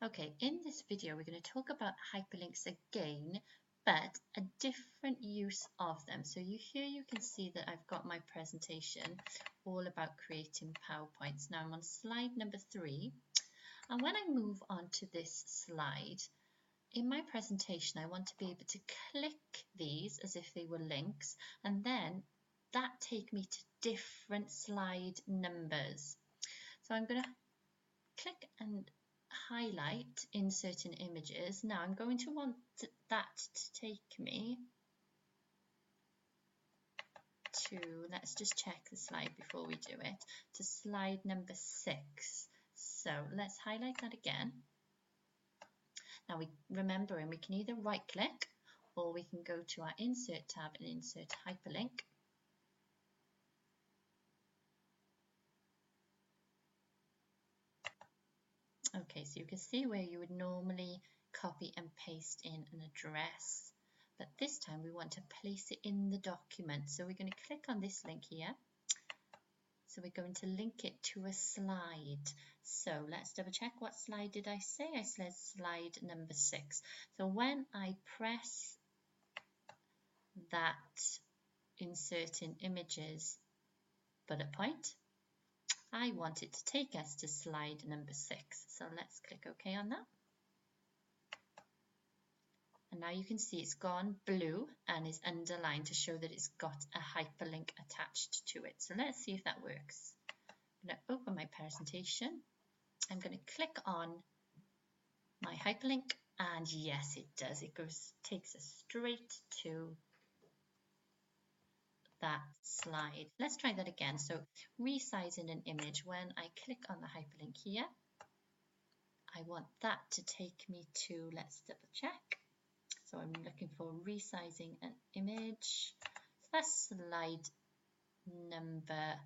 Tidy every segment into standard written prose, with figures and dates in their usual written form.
Okay, in this video we're going to talk about hyperlinks again, but a different use of them. So here you can see that I've got my presentation all about creating PowerPoints. Now I'm on slide number 3, and when I move on to this slide, in my presentation I want to be able to click these as if they were links, and then that take me to different slide numbers. So I'm going to click and highlight in certain images. Now I'm going to want that to take me to, let's just check the slide before we do it, to slide number 6. So let's highlight that again. Now remembering we can either right click or we can go to our insert tab and insert hyperlink. Okay, so you can see where you would normally copy and paste in an address, but this time we want to place it in the document. So we're going to click on this link here. So we're going to link it to a slide. So let's double check, what slide did I say? I said slide number 6. So when I press that insert in images bullet point, I want it to take us to slide number 6. So let's click OK on that. And now you can see it's gone blue and is underlined to show that it's got a hyperlink attached to it. So let's see if that works. I'm going to open my presentation. I'm going to click on my hyperlink, and yes, it does. It takes us straight to that slide. Let's try that again. So resizing an image, when I click on the hyperlink here, I want that to take me to, let's double check. So I'm looking for resizing an image. So that's slide number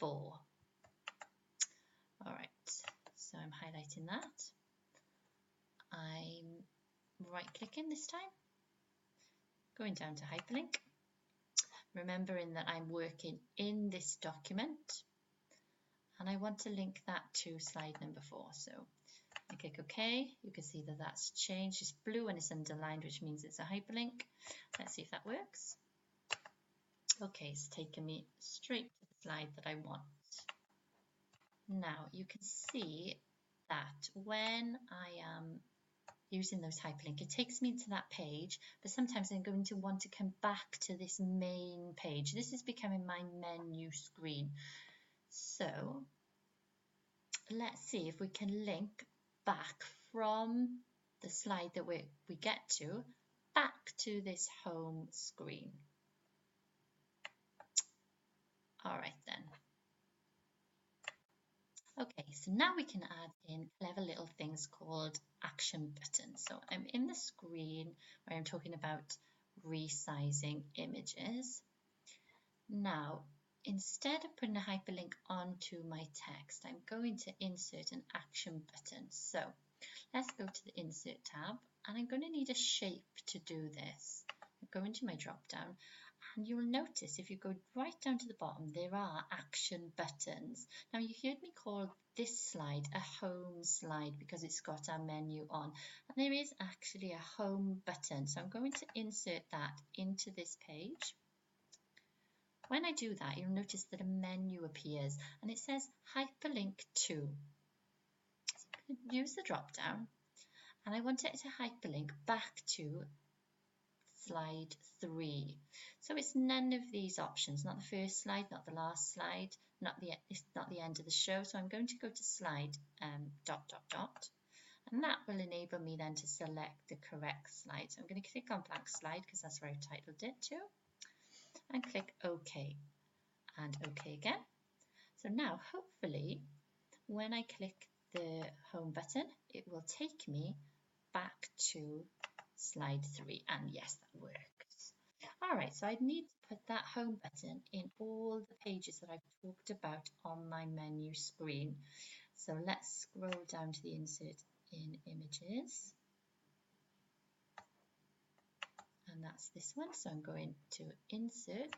4. All right, so I'm highlighting that. I'm right clicking this time, going down to hyperlink, remembering that I'm working in this document and I want to link that to slide number 4. So I click OK. You can see that that's changed. It's blue and it's underlined, which means it's a hyperlink. Let's see if that works. Okay, it's taken me straight to the slide that I want. Now you can see that when I am using those hyperlinks, it takes me to that page, but sometimes I'm going to want to come back to this main page. This is becoming my menu screen. So let's see if we can link back from the slide that we get to back to this home screen. All right then. Okay, so now we can add in clever little things called action buttons. So I'm in the screen where I'm talking about resizing images. Now, instead of putting a hyperlink onto my text, I'm going to insert an action button. So let's go to the Insert tab, and I'm going to need a shape to do this. I'm going to my drop down, and you'll notice if you go right down to the bottom, there are action buttons. Now you heard me call this slide a home slide because it's got our menu on, and there is actually a home button. So I'm going to insert that into this page. When I do that, you'll notice that a menu appears and it says hyperlink to. So I'm going to use the drop down, and I want it to hyperlink back to slide 3. So it's none of these options, not the first slide, not the last slide, it's not the end of the show. So I'm going to go to slide ... and that will enable me then to select the correct slide. So I'm going to click on blank slide because that's where I've titled it to, and click OK, and OK again. So now hopefully when I click the home button, it will take me back to slide 3, and yes, that works. All right, so I need to put that home button in all the pages that I've talked about on my menu screen. So let's scroll down to the Insert in Images, and that's this one. So I'm going to Insert,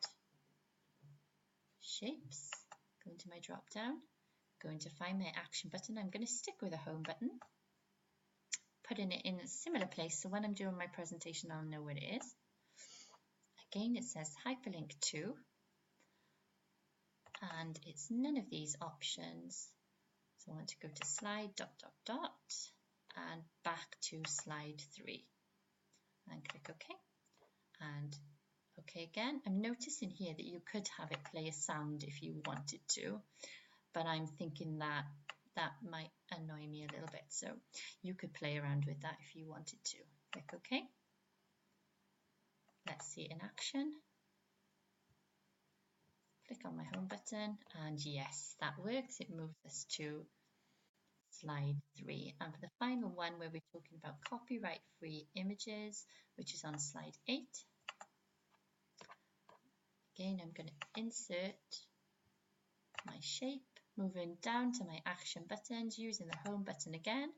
Shapes, go into my drop down, going to find my action button. I'm going to stick with the home button, putting it in a similar place so when I'm doing my presentation I'll know where it is. Again, it says hyperlink to, and it's none of these options. So I want to go to slide ... and back to slide 3 and click OK. And OK again. I'm noticing here that you could have it play a sound if you wanted to, but I'm thinking that that might annoy me a little bit. So you could play around with that if you wanted to. Click OK. Let's see it in action. Click on my home button and yes, that works. It moves us to slide 3. And for the final one where we're talking about copyright free images, which is on slide 8. Again, I'm going to insert my shape, moving down to my action buttons, using the home button again,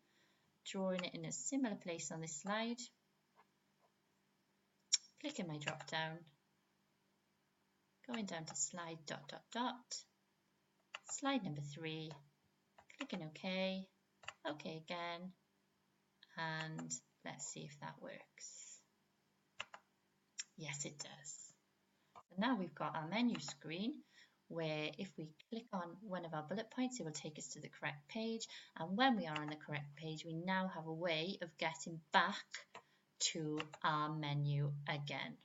drawing it in a similar place on this slide. Clicking my drop down, going down to slide ... slide number 3, clicking OK, OK again, and let's see if that works. Yes, it does. So now we've got our menu screen where if we click on one of our bullet points, it will take us to the correct page. And when we are on the correct page, we now have a way of getting back to our menu again.